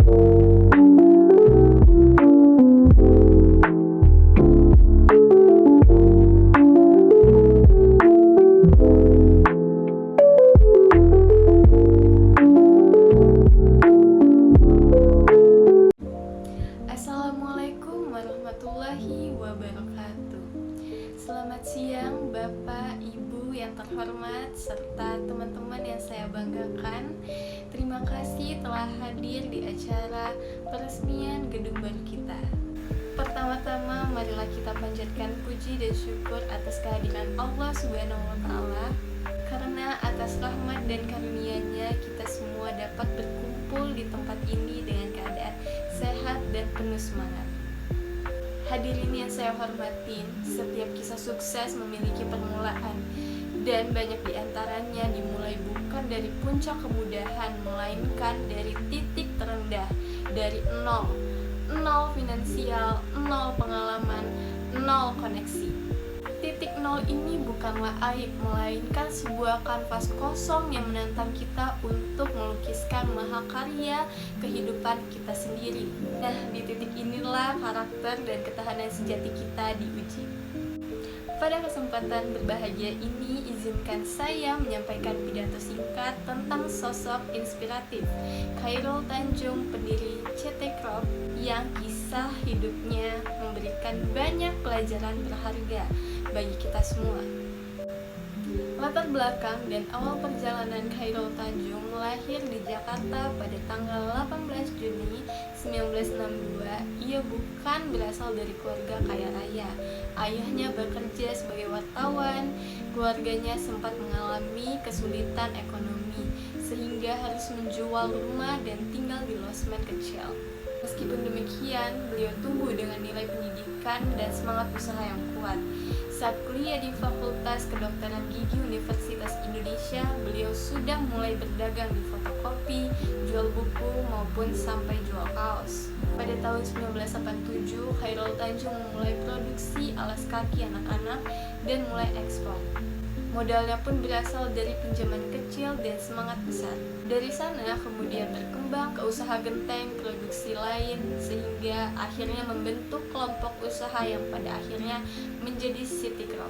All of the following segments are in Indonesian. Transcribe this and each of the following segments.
Assalamualaikum warahmatullahi wabarakatuh. Selamat siang Bapak, Ibu yang terhormat, serta teman-teman yang saya banggakan. Terima kasih telah hadir di acara peresmian gedung baru kita. Pertama-tama marilah kita panjatkan puji dan syukur atas kehadiran Allah Subhanahu wa Ta'ala, karena atas rahmat dan karunia-Nya kita semua dapat berkumpul di tempat ini dengan keadaan sehat dan penuh semangat. Hadirin yang saya hormatin, setiap kisah sukses memiliki permulaan, dan banyak diantaranya dimulai bukan dari puncak kemudahan, melainkan dari titik terendah, dari nol finansial, nol pengalaman, nol koneksi. Titik nol ini bukanlah aib, melainkan sebuah kanvas kosong yang menantang kita untuk melukiskan mahakarya kehidupan kita sendiri. Nah, di titik inilah karakter dan ketahanan sejati kita diuji. Pada kesempatan berbahagia ini, izinkan saya menyampaikan pidato singkat tentang sosok inspiratif Chairul Tanjung, pendiri CT Crop, yang kisah hidupnya memberikan banyak pelajaran berharga bagi kita semua. Latar belakang dan awal perjalanan Chairul Tanjung lahir di Jakarta pada tanggal 18 Juni 1962. Ia bukan berasal dari keluarga kaya raya. Ayahnya bekerja sebagai wartawan, keluarganya sempat mengalami kesulitan ekonomi sehingga harus menjual rumah dan tinggal di losmen kecil. Meskipun demikian, beliau tumbuh dengan nilai pendidikan dan semangat usaha yang kuat. Saat kuliah di Fakultas Kedokteran Gigi Universitas Indonesia, beliau sudah mulai berdagang di fotokopi, jual buku, maupun sampai jual kaos. Pada tahun 1987, Chairul Tanjung memulai produksi alas kaki anak-anak dan mulai ekspor. Modalnya pun berasal dari pinjaman kecil dan semangat besar. Dari sana kemudian berkembang ke usaha genteng, produksi lain, sehingga akhirnya membentuk kelompok usaha yang pada akhirnya menjadi City Crop.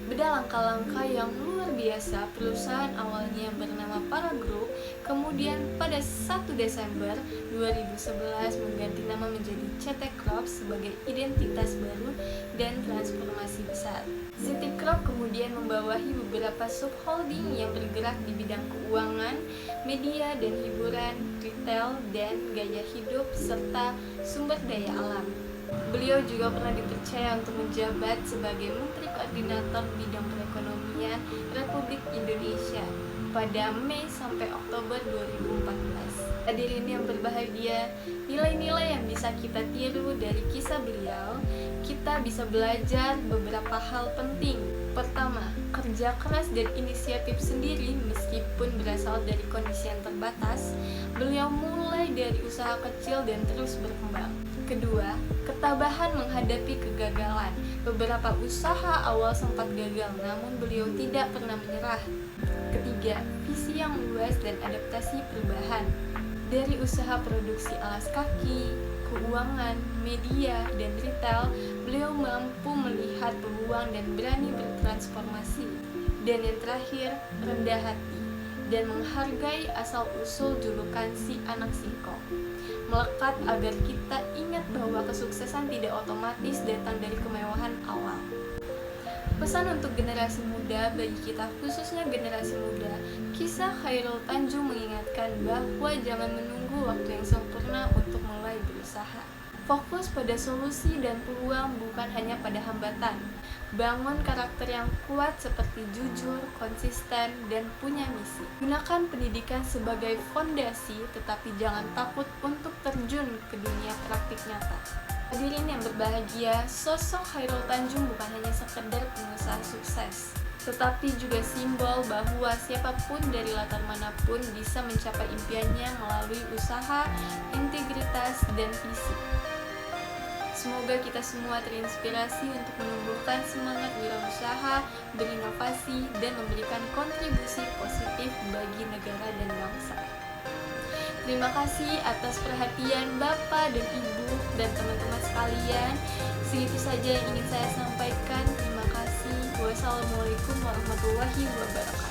Beda langkah-langkah yang luar biasa, perusahaan awalnya bernama Para Group, kemudian pada 1 Desember 2011 mengganti nama menjadi CT Crop sebagai identitas baru dan transformasi besar. City Crop kemudian membawahi beberapa subholding yang bergerak di bidang keuangan, media dan hiburan, retail dan gaya hidup, serta sumber daya alam. Beliau juga pernah dipercaya untuk menjabat sebagai Menteri Koordinator Bidang Perekonomian Republik Indonesia pada Mei sampai Oktober 2014. Hadirin yang berbahagia, nilai-nilai yang bisa kita tiru dari kisah beliau, kita bisa belajar beberapa hal penting. Pertama, kerja keras dan inisiatif sendiri meskipun berasal dari kondisi yang terbatas. Beliau mulai dari usaha kecil dan terus berkembang. Kedua, ketabahan menghadapi kegagalan. Beberapa usaha awal sempat gagal, namun beliau tidak pernah menyerah. Ketiga, visi yang luas dan adaptasi perubahan. Dari usaha produksi alas kaki, keuangan, media, dan retail, beliau mampu melihat peluang dan berani bertransformasi. Dan yang terakhir, rendah hati dan menghargai asal-usul julukan si anak singkong. Melekat agar kita ingat bahwa kesuksesan tidak otomatis datang dari kemewahan awal. Pesan untuk generasi muda, bagi kita khususnya generasi muda, kisah Chairul Tanjung mengingatkan bahwa jangan menunggu waktu yang sempurna untuk mulai berusaha. Fokus pada solusi dan peluang, bukan hanya pada hambatan. Bangun karakter yang kuat seperti jujur, konsisten, dan punya misi. Gunakan pendidikan sebagai fondasi, tetapi jangan takut untuk terjun ke dunia praktik nyata. Hadirin yang berbahagia, sosok Chairul Tanjung bukan hanya sekedar pengusaha sukses, tetapi juga simbol bahwa siapapun dari latar manapun bisa mencapai impiannya melalui usaha, integritas, dan visi. Semoga kita semua terinspirasi untuk menumbuhkan semangat wirausaha, berinovasi, dan memberikan kontribusi positif bagi negara dan bangsa. Terima kasih atas perhatian Bapak dan Ibu dan teman-teman sekalian. Segitu saja yang ingin saya sampaikan. Terima kasih. Wassalamualaikum warahmatullahi wabarakatuh.